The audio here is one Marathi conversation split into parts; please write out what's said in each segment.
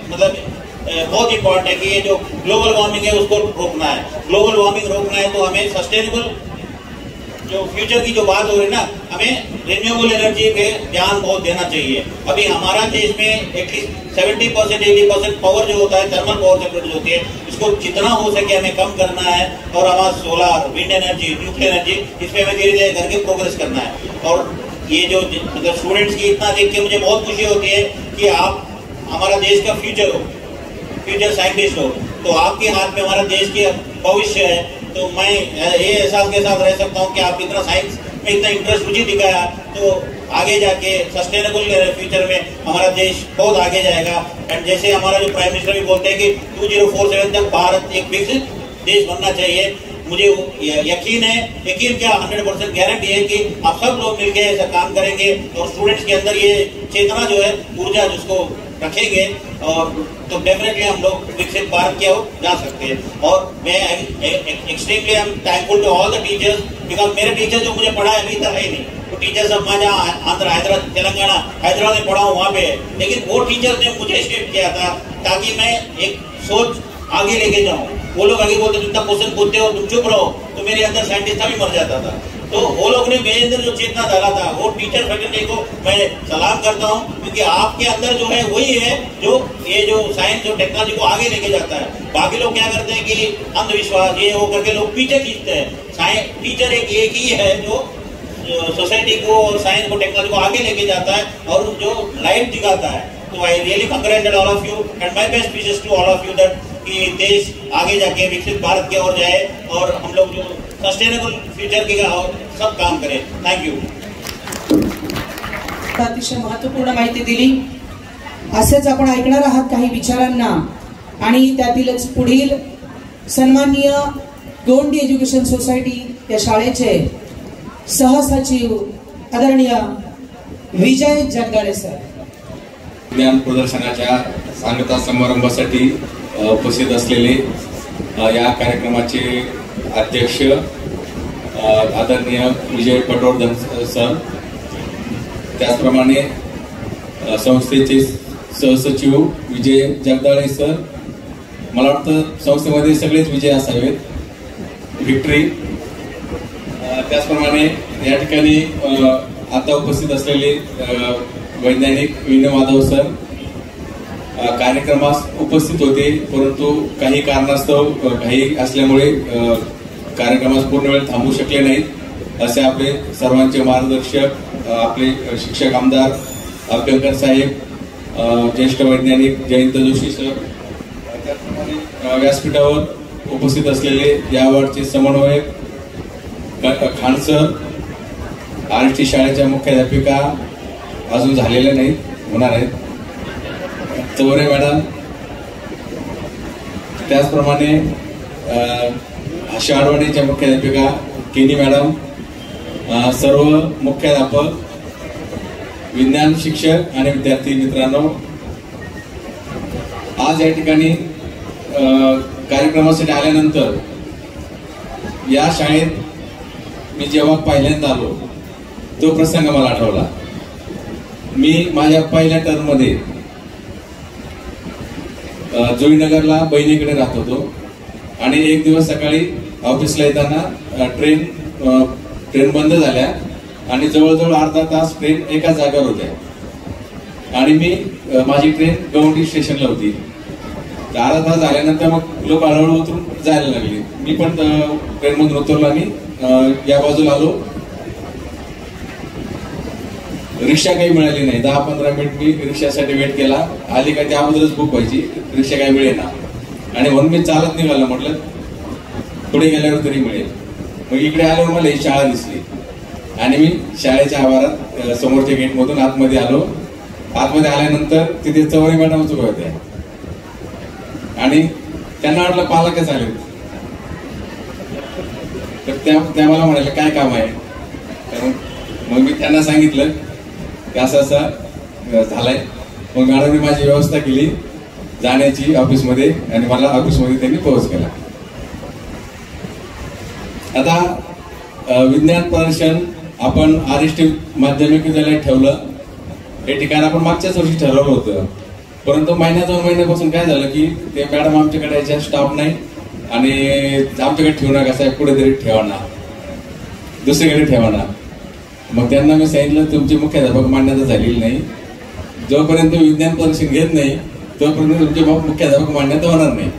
मतलब बहुत इंपॉर्टेंट है कि ये जो ग्लोबल वार्मिंग है उसको रोकना है। ग्लोबल वार्मिंग रोकना है तो हमें सस्टेनेबल जो फ्यूचर की जो बात हो रही है ना, हमें रिन्यूएबल एनर्जी पे ध्यान बहुत देना चाहिए। अभी हमारा देश में एटलीस्ट 70% 80% पावर जो होता है थर्मल पावर से प्रोड्यूस होती है, इसको जितना हो सके हमें कम करना है। और हमारा solar, wind energy, nuclear energy, इस पे हमें धीरे धीरे करके प्रोग्रेस करना है। और ये जो मतलब स्टूडेंट्स की इतना देख के मुझे बहुत खुशी होती है कि आप हमारा देश का फ्यूचर हो, फ्यूचर साइंटिस्ट हो, तो आपके हाथ में हमारा देश के भविष्य है। तो मैं ये एहसास के साथ रह सकता हूँ कि आप इतना साइंस में इतना इंटरेस्ट मुझे दिखाया, तो आगे जाके सस्टेनेबल फ्यूचर में हमारा देश बहुत आगे जाएगा। एंड जैसे हमारा जो प्राइम मिनिस्टर भी बोलते हैं कि 2047 तक भारत एक विकसित देश बनना चाहिए, मुझे यकीन है, यकीन क्या 100% गारंटी है कि आप सब लोग मिलकर ऐसा काम करेंगे और स्टूडेंट्स के अंदर ये चेतना जो है, ऊर्जा जिसको रखेंगे, और तो डेफिनेटली हम लोग विकसित भारत की ओर जा सकते हैं। और मैं extremely I am thankful to all the teachers, because मेरे टीचर जो मुझे पढ़ाए अभी तक है नहीं, तो टीचर सब मैं जहाँ आंध्र, हैदराबाद, तेलंगाना, हैदराबाद में पढ़ा हूँ वहाँ पे है, लेकिन वो टीचर ने मुझे शेप किया था ताकि मैं एक सोच आगे लेके जाऊँ। वो लोग आगे बोलते जितना क्वेश्चन पूछते हो तुम चुप रहो, तो मेरे अंदर साइंटिस्ट भी मर जाता था। तो वो लोग ने मेरे अंदर जो चेतना डाला था, वो टीचर फैकल्टी को मैं सलाम करता हूँ, क्योंकि आपके अंदर जो है वही है जो ये जो साइंस जो टेक्नोलॉजी को आगे लेके जाता है। बाकी लोग क्या करते हैं कि अंधविश्वास ये वो करके लोग पीछे खींचते हैं। साइंस टीचर एक ही है जो सोसाइटी को और साइंस को टेक्नोलॉजी को आगे लेके जाता है और जो लाइट दिखाता है। तो I really congratulate all of you and my best wishes to all of you that कि देश आगे जाके विकसित भारत की ओर जाए और हम लोग जो सस्टेनेबल फ्यूचर की सब काम करें। Thank you. अतिशय महत्त्वपूर्ण माहिती दिली। असेच आपण ऐकणार आहात काही विचारांना आणि त्यातीलच पुढील सन्माननीय गोंडी एज्युकेशन सोसायटी या शाळेचे सहसचिव आदरणीय विजय जगदाळे सर ज्ञान प्रदर्शनाच्या सांगता समारंभासाठी उपस्थित असलेले या कार्यक्रमाचे अध्यक्ष आदरणीय विजय पटवर्धन सर, त्याचप्रमाणे संस्थेचे सहसचिव विजय जगदाळे सर, मला वाटतं संस्थेमध्ये सगळेच विजय असावेत, विक्ट्री। त्याचप्रमाणे या ठिकाणी आता उपस्थित असलेले वैज्ञानिक विनय माधव सर कार्यक्रमास उपस्थित होते, परंतु काही कारणास्तव काही असल्यामुळे कार्यक्रमास पूर्ण वेळ थांबू शकले नाहीत। असे आपले सर्वांचे मार्गदर्शक आपले शिक्षक आमदार अभ्यंकर साहेब, ज्येष्ठ वैज्ञानिक जयंत जोशी सर, त्याचप्रमाणे व्यासपीठावर उपस्थित असलेले या वार्डचे समन्वयक खान सर, आरटी शाळेच्या मुख्याध्यापिका अजून झालेल्या नाहीत, होणार आहेत, चौरे मॅडम, त्याचप्रमाणे शाळवाडीच्या मुख्याध्यापिका केनी मॅडम, सर्व मुख्याध्यापक, विज्ञान शिक्षक आणि विद्यार्थी मित्रांनो, आज या ठिकाणी कार्यक्रमासाठी आल्यानंतर या शाळेत मी जेव्हा पहिल्यांदा आलो तो प्रसंग मला आठवला। मी माझ्या पहिल्या टर्म मध्ये जोईनगरला बहिणीकडे राहत होतो आणि एक दिवस सकाळी ऑफिसला येताना ट्रेन बंद झाल्या आणि जवळजवळ अर्धा तास ट्रेन एका जागेवर होत्या आणि मी माझी ट्रेन गवंडी स्टेशनला होती। अर्धा तास झाल्यानंतर मग लोक हळूहळू उतरून जायला लागले, मी पण ट्रेन मधून उतरलो आणि या बाजूला आलो। रिक्षा काही मिळाली नाही, 10-15 मिनिट मी रिक्षासाठी वेट केला, आली का त्या अगोदरच बुक व्हायची, रिक्षा काही मिळेना आणि म्हणून मी चालत निघालो, म्हटलं पुढे गेल्यावर तरी मिळेल। मग इकडे आल्यावर मला ही शाळा दिसली आणि मी शाळेच्या आवारात समोरच्या गेट मधून आतमध्ये आलो। आतमध्ये आल्यानंतर तिथे चौरे मॅडम उभ्या होत्या आणि त्यांना वाटलं पालकच आले, तर त्या मला म्हणाले काय काम आहे, कारण मग मी त्यांना सांगितलं की असं असं झालंय। मग मॅडमने माझी व्यवस्था केली जाण्याची ऑफिसमध्ये आणि मला ऑफिसमध्ये त्यांनी पोहोच केला। आता विज्ञान प्रदर्शन आपण आरएसटी माध्यमिक विद्यालयात ठेवलं, हे ठिकाण आपण मागच्याच वर्षी ठरवलं होतं, परंतु महिन्या 2 महिन्यापासून काय झालं की ते मॅडम आमच्याकडे यायच्या, स्टाफ नाही आणि आमच्याकडे ठेवू नका साहेब, कुठेतरी ठेवा ना, दुसरीकडे ठेवा ना. मग त्यांना मी सांगितलं तुमची मुख्याध्यापक मान्यता झालेली नाही, जोपर्यंत विज्ञान प्रदर्शन घेत नाही तोपर्यंत तुमचे मुख्याध्यापक मान्यता होणार नाही.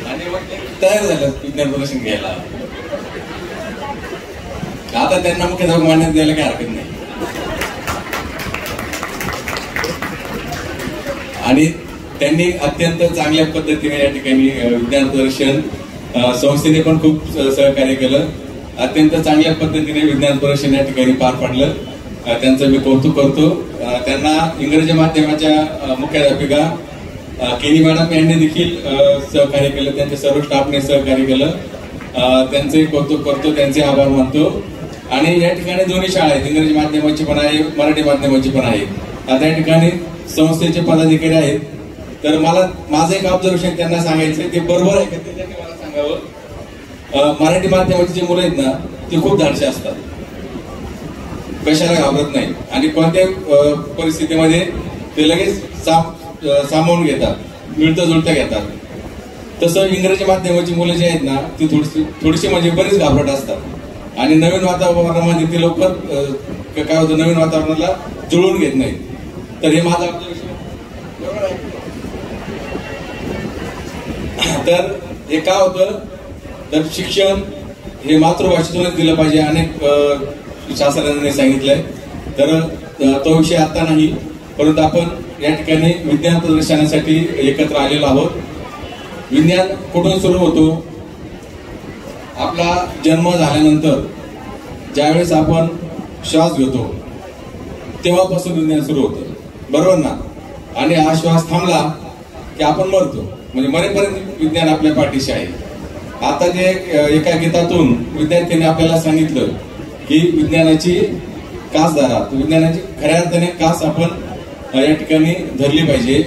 आणि मग तयार झालं विज्ञान प्रदर्शन घ्यायला. आता त्यांना मुख्याध्यापक मान्यता द्यायला काही हरकत नाही. आणि त्यांनी अत्यंत चांगल्या पद्धतीने या ठिकाणी विज्ञान प्रदर्शन संस्थेने पण खूप सहकार्य केलं. अत्यंत चांगल्या पद्धतीने विज्ञान प्रदर्शन या ठिकाणी पार पाडलं. त्यांचं मी कौतुक करतो. त्यांना इंग्रजी माध्यमाच्या मुख्याध्यापिका केनी मॅडम यांनी देखील सहकार्य केलं, त्यांच्या सर्व स्टाफने सहकार्य केलं. त्यांचे कौतुक करतो, त्यांचे आभार मानतो. आणि या ठिकाणी दोन्ही शाळा आहेत, इंग्रजी माध्यमाची पण आहे, मराठी माध्यमाची पण आहे. आता या ठिकाणी संस्थेचे पदाधिकारी आहेत. तर मला माझं एक ऑब्झर्वेशन त्यांना सांगायचं, ते बरोबर आहे का ते त्यांनी मला सांगावं. मराठी माध्यमाची जी मुलं आहेत ना ती खूप धाडशी असतात, कशाला घाबरत नाही आणि कोणत्याही परिस्थितीमध्ये ते लगेच सामावून घेतात, मिळतं जुळतं घेतात. तसं इंग्रजी माध्यमाची मुलं जी आहेत ना ती थोडीशी म्हणजे बरीच घाबरट असतात आणि नवीन वातावरणामध्ये ते लवकर काय होतं, नवीन वातावरणाला जुळवून घेत नाही. तर हे माझा बरोबर आहे. तर हे काय होतं, तर शिक्षण हे मातृभाषेतूनच दिलं पाहिजे, अनेक शास्त्रज्ञांनी सांगितलंय. तर तो विषय आता नाही, परंतु आपण या ठिकाणी विज्ञान प्रदर्शनासाठी एकत्र आलेलो आहोत. विज्ञान कुठून सुरू होतो, आपला जन्म झाल्यानंतर ज्यावेळेस आपण श्वास घेतो तेव्हापासून विज्ञान सुरू होतं, बरोबर ना. आणि हा श्वास थांबला की आपण मरतो, म्हणजे मरेपर्यंत विज्ञान आपल्या पाठीशी आहे. आता जे एका गीतातून विद्यार्थ्यांनी आपल्याला सांगितलं की विज्ञानाची कास धरा, विज्ञानाची खऱ्या अर्थाने कास आपण या ठिकाणी धरली पाहिजे.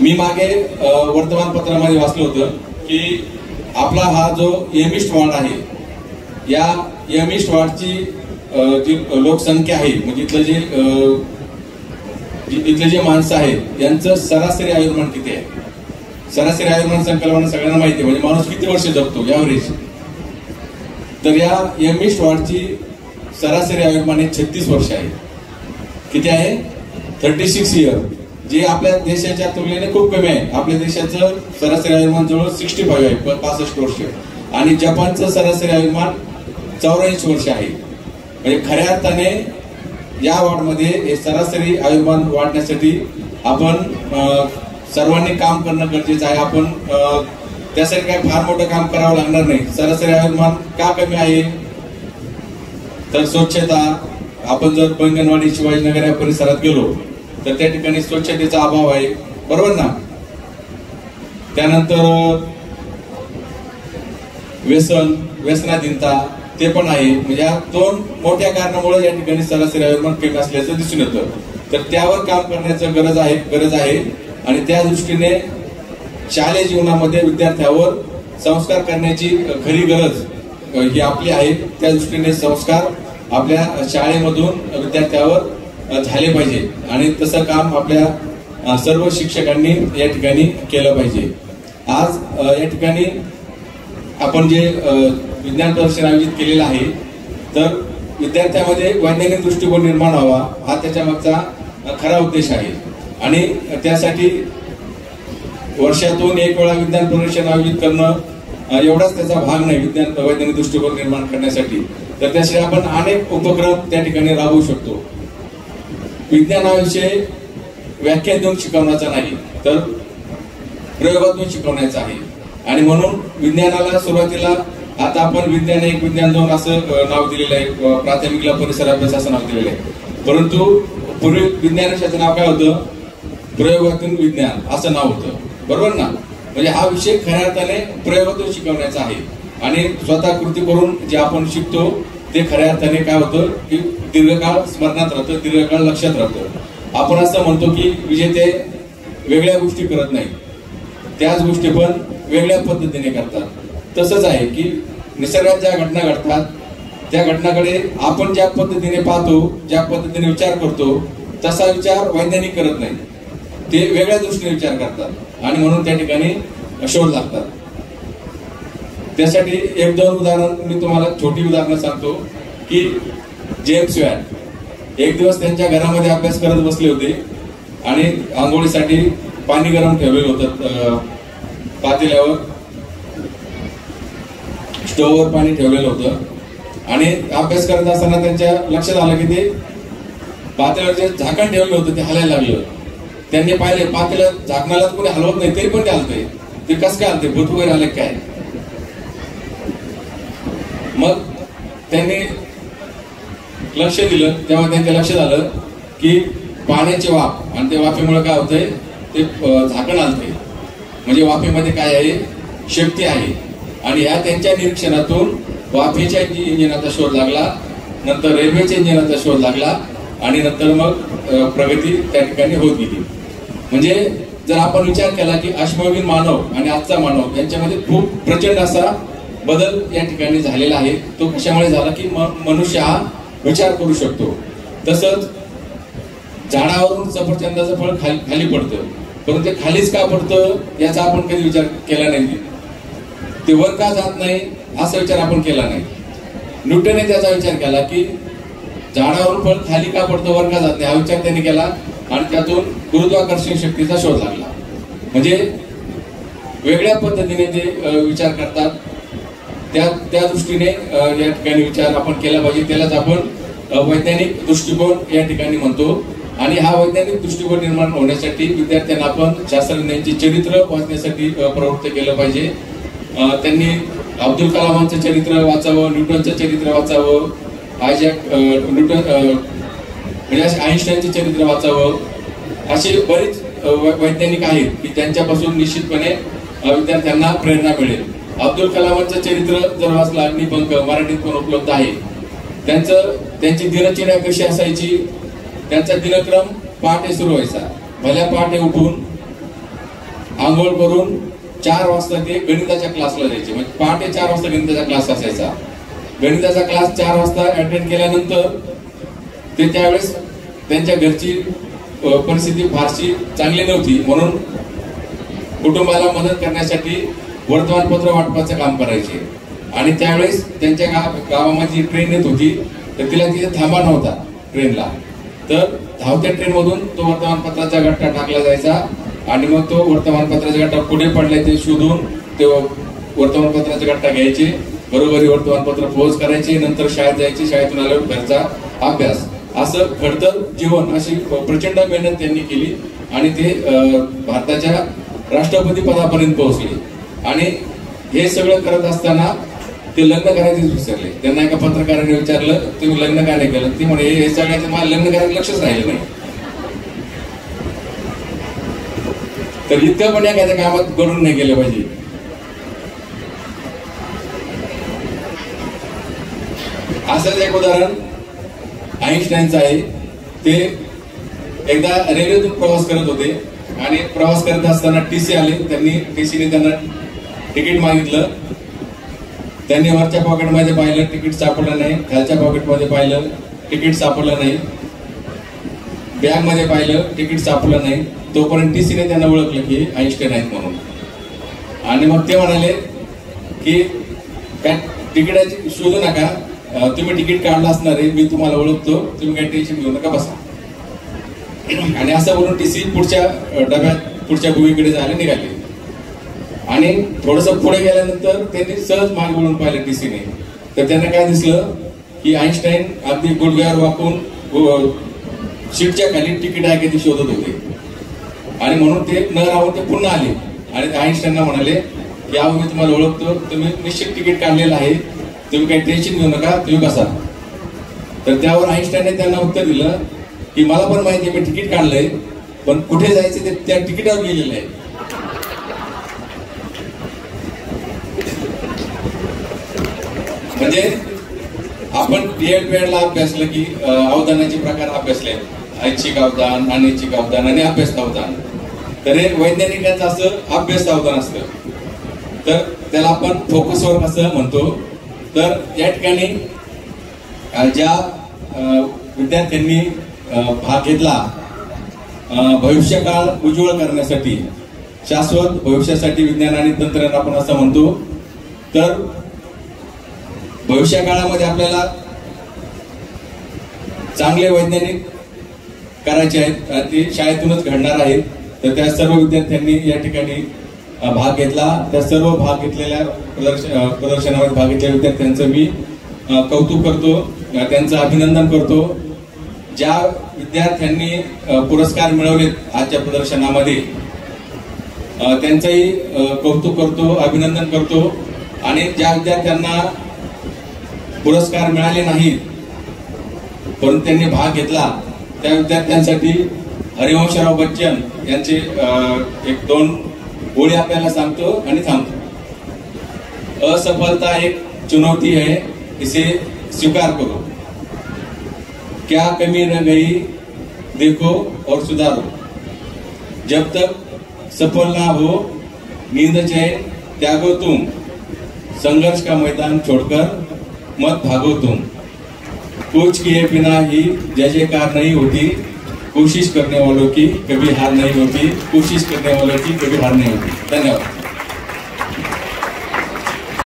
मी मागे वर्तमानपत्रामध्ये वाचलं होतं की आपला हा जो एमिस्ट वॉर्ड आहे, या एमिस्ट वॉर्डची जी लोकसंख्या आहे, म्हणजे इथले जे माणसं आहेत यांचं सरासरी आयुर्मान किती आहे. सरासरी आयुर्मान संकल्पना सगळ्यांना माहिती आहे, म्हणजे माणूस किती वर्ष जगतो यावरेज. तर या एमिस्ट वॉर्डची सरासरी आयुर्मान 36 वर्ष आहे. किती आहे? 36 इयर, जे आपल्या देशाच्या तुलनेने खूप कमी आहे. आपल्या देशाचं सरासरी आयुर्मान जवळ 65 आहे, 65 वर्ष. आणि जपानचं सरासरी आयुर्मान 84 वर्ष आहे. म्हणजे खऱ्या अर्थाने या वॉर्डमध्ये सरासरी आयुर्मान वाढण्यासाठी आपण सर्वांनी काम करणं गरजेचं आहे. आपण त्यासाठी काय फार मोठं काम करावं लागणार नाही. सरासरी आयुर्मान का कमी आहे, तर स्वच्छता. आपण जर पैंगणवाडी शिवाजीनगर या परिसरात गेलो तर त्या ठिकाणी स्वच्छतेचा अभाव आहे, बरोबर ना. त्यानंतर व्यसनाधीनता ते पण आहे. म्हणजे या 2 मोठ्या कारणामुळे या ठिकाणी सरासरी आयुर्मान कमी असल्याचं दिसून येतं. तर त्यावर काम करण्याचं गरज आहे. आणि त्या दृष्टीने शालेय जीवनामध्ये विद्यार्थ्यावर संस्कार करण्याची खरी गरज ही आपली आहे. त्या दृष्टीने संस्कार आपल्या शाळेमधून विद्यार्थ्यावर झाले पाहिजे आणि तसं काम आपल्या सर्व शिक्षकांनी या ठिकाणी केलं पाहिजे. आज या ठिकाणी आपण जे विज्ञान प्रदर्शन आयोजित केलेलं आहे, तर विद्यार्थ्यामध्ये वैज्ञानिक दृष्टिकोन निर्माण व्हावा हा त्याच्या मागचा खरा उद्देश आहे. आणि त्यासाठी वर्षातून 1 वेळा विज्ञान प्रदर्शन आयोजित करणं एवढाच त्याचा भाग नाही वैज्ञानिक दृष्टिकोन निर्माण करण्यासाठी. तर त्यासाठी आपण अनेक उपक्रम त्या ठिकाणी राबवू शकतो. विज्ञानाविषयी व्याख्या देऊन शिकवण्याचा नाही, तर प्रयोगातून शिकवण्याचा आहे. आणि म्हणून विज्ञानाला सुरुवातीला आता आपण विज्ञान 1 विज्ञान 2 असं नाव दिलेलं आहे, प्राथमिकला परिसर अभ्यास असं नाव दिलेलं आहे. परंतु पूर्वी विज्ञानाचं नाव काय होतं, प्रयोगातून विज्ञान असं नाव होतं, बरोबर ना. म्हणजे हा विषय खऱ्या अर्थाने प्रयोगातून शिकवण्याचा आहे. आणि स्वतः कृती करून जे आपण शिकतो ते खऱ्या अर्थाने काय होतं की दीर्घकाळ स्मरणात राहतं, दीर्घकाळ लक्षात राहतं. आपण असं म्हणतो की विजेते वेगळ्या गोष्टी करत नाही, त्याच गोष्टी पण वेगळ्या पद्धतीने करतात. तसंच आहे की निसर्गात ज्या घटना घडतात त्या घटनाकडे आपण ज्या पद्धतीने पाहतो, ज्या पद्धतीने विचार करतो तसा विचार वैज्ञानिक करत नाही, ते वेगळ्या दृष्टीने विचार करतात आणि म्हणून त्या ठिकाणी शोध लागतात. त्यासाठी एक दोन उदाहरण मी तुम्हाला छोटी उदाहरणं सांगतो की जेम्स वॅन एक दिवस त्यांच्या घरामध्ये अभ्यास करत बसले होते आणि आंघोळीसाठी पाणी गरम ठेवलेलं होतं, पातेल्यावर स्टोव्हवर पाणी ठेवलेलं होतं आणि अभ्यास करत असताना त्यांच्या लक्षात आलं की ते पातेल्यावर जे झाकण ठेवलं होतं ते हलायला लागलं. त्यांनी पाहिले पातेल्या झाकणाला कोणी हलवत नाही तरी पण ते हलतंय, ते कसं काय हलते, भूत वगैरे आले काय. मग त्यांनी लक्ष दिलं तेव्हा त्यांच्या लक्षात आलं की पाण्याची वाफ आणि त्या वाफेमुळे काय होतंय, ते झाकण हलतंय. म्हणजे वाफेमध्ये काय आहे, शक्ती आहे. आणि या त्यांच्या निरीक्षणातून वाफेच्या इंजिनाचा शोध लागला, नंतर रेल्वेच्या इंजिनाचा शोध लागला आणि नंतर मग प्रगती त्या ठिकाणी होत गेली. म्हणजे जर आपण विचार केला की अश्मयुगीन मानव आणि आजचा मानव यांच्यामध्ये खूप प्रचंड असा बदल या ठिकाणी झालेला आहे. तो कशामुळे झाला की मनुष्य हा विचार करू शकतो. तसंच झाडावरून सफरचंदाचं फळ खाली पडतं, परंतु ते खालीच का पडतं याचा आपण कधी विचार केला नाही. ते वर का जात नाही असा विचार आपण केला नाही. न्यूटनने त्याचा विचार केला की झाडावरून फळ खाली का पडतं, वर का जात नाही, हा विचार त्यांनी केला आणि त्यातून गुरुत्वाकर्षण शक्तीचा शोध लागला. म्हणजे वेगळ्या पद्धतीने ते विचार करतात. त्या दृष्टीने या ठिकाणी विचार आपण केला पाहिजे. त्यालाच आपण वैज्ञानिक दृष्टिकोन या ठिकाणी म्हणतो. आणि हा वैज्ञानिक दृष्टिकोन निर्माण होण्यासाठी विद्यार्थ्यांना आपण शास्त्रज्ञांचे चरित्र वाचण्यासाठी प्रवृत्त केलं पाहिजे. त्यांनी अब्दुल कलामांचं चरित्र वाचावं, न्यूटनचं चरित्र वाचावं, म्हणजे आईन्स्टाईनचे चरित्र वाचावं. असे बरेच वैज्ञानिक आहेत की त्यांच्यापासून निश्चितपणे विद्यार्थ्यांना प्रेरणा मिळेल. अब्दुल कलामांचं चरित्र जर वाचलं, अग्निपंख मराठीत पण उपलब्ध आहे. त्यांची दिनचर्या कशी असायची, त्यांचा दिनक्रम पहाटे सुरू व्हायचा. भल्या पहाटे उठून आंघोळ करून 4 वाजता ते गणिताच्या क्लासला जायचे. म्हणजे पहाटे 4 वाजता गणिताचा क्लास असायचा. गणिताचा क्लास 4 वाजता अटेंड केल्यानंतर ते त्यावेळेस त्यांच्या घरची परिस्थिती फारशी चांगली नव्हती, म्हणून कुटुंबाला मदत करण्यासाठी वर्तमानपत्र वाटपाचं काम करायचे. आणि त्यावेळेस त्यांच्या गावामध्ये ट्रेन येत होती तर तिला तिथे थांबा नव्हता ट्रेनला, तर धावत्या ट्रेनमधून तो वर्तमानपत्राचा गठ्ठा टाकला जायचा आणि मग तो वर्तमानपत्राचा गठ्ठा पुढे पडलाय ते शोधून ते वर्तमानपत्राचा गठ्ठा घ्यायचे, बरोबरी वर्तमानपत्र पोहोच करायचे, नंतर शाळेत जायचे, शाळेतून आल्यावर घरचा अभ्यास. असं खडतर जीवन, अशी प्रचंड मेहनत त्यांनी केली आणि ते भारताच्या राष्ट्रपती पदापर्यंत पोहोचले. आणि हे सगळं करत असताना ते लग्न करायचेच विसरले. त्यांना एका पत्रकाराने विचारलं तुम्ही लग्न का नाही केलं, ती म्हणे हे सगळ्याचं मला लग्न करायचं लक्षच राहिलं नाही. तर इतकं पण एखाद्या कामात घडून नाही गेलं पाहिजे. असंच एक उदाहरण आईन्स्टाईनचं आहे. ते एकदा रेल्वेतून प्रवास करत होते आणि प्रवास करत असताना टीसी आले. त्यांनी टीसीने त्यांना तिकीट मागितलं. त्यांनी वरच्या पॉकेटमध्ये पाहिलं, तिकीट सापडलं नाही. खालच्या पॉकेटमध्ये पाहिलं, तिकीट सापडलं नाही. बॅग मध्ये पाहिलं, तिकीट सापडलं नाही. तोपर्यंत टीसीने त्यांना ओळखलं की आईन्स्टाईन आहेत म्हणून. आणि मग ते म्हणाले की काय तिकिटाची शोधू नका, तुम्ही तिकीट काढलं असणार आहे, मी तुम्हाला ओळखतो, तुम्ही काही टेन्शन घेऊ नका, बसा. आणि असं बोलून टीसी पुढच्या डब्यात पुढच्या भूमीकडे जायला निघाले. आणि थोडस पुढे गेल्यानंतर त्यांनी सहज मागे वळून पाहिलं टीसीने. तर त्यांना काय दिसलं की आईन्स्टाईन अगदी गुडघ्यावर वाकून सीटच्या खाली तिकीट आहे की ते शोधत होते. आणि म्हणून ते न राहून ते पुन्हा आले आणि आईन्स्टाईनला म्हणाले की अहो मी तुम्हाला ओळखतो, तुम्ही निश्चित तिकीट काढलेलं आहे, तुम्ही काही टेन्शन घेऊ नका, तुम्ही बसा. तर त्यावर आईन्स्टाईनने त्यांना उत्तर दिलं की मला पण माहिती आहे मी तिकीट काढलंय, पण कुठे जायचं ते त्या तिकिटावर लिहिलेलं आहे. म्हणजे आपण DED ला अभ्यासलं की अवधानाचे प्रकार अभ्यासले, ऐच्छिक अवधान, अनैच्छिक अवधान आणि अभ्यास अवधान. तर हे वैज्ञानिकांचं असं अभ्यास अवधान असतं. तर त्याला आपण फोकस वर्क असं म्हणतो. तर या ठिकाणी ज्या विद्यार्थ्यांनी भाग घेतला भविष्यकाळ उज्ज्वल करण्यासाठी, शाश्वत भविष्यासाठी विज्ञान आणि तंत्रज्ञान आपण असं म्हणतो. तर भविष्यकाळामध्ये आपल्याला चांगले वैज्ञानिक करायचे आहेत, ते शाळेतूनच घडणार आहेत. तर त्या सर्व विद्यार्थ्यांनी या ठिकाणी भाग घेतला. त्या सर्व भाग घेतलेल्या प्रदर्शनामध्ये भाग घेतलेल्या विद्यार्थ्यांचं मी कौतुक करतो, त्यांचं अभिनंदन करतो. ज्या विद्यार्थ्यांनी पुरस्कार मिळवलेत आजच्या प्रदर्शनामध्ये त्यांचंही कौतुक करतो, अभिनंदन करतो. आणि ज्या विद्यार्थ्यांना पुरस्कार मिळाले नाहीत परंतु त्यांनी भाग घेतला त्या विद्यार्थ्यांसाठी हरिवंशराव बच्चन यांचे 1-2 ओळी आपल्याला सांगतो आणि थांबतो. असफलता एक चुनौती है, इसे स्वीकार करो. क्या कमी रह गई देखो और सुधारो. जब तक सफल ना हो नींद चैन त्यागो तुम. संघर्ष का मैदान छोड़कर मत भागो तुम. कुछ किए बिना ही जय जयकार नहीं होती. कोशिश करने वालों की कभी हार नहीं होती. कोशिश करने वालों की कभी हार नहीं होती. धन्यवाद.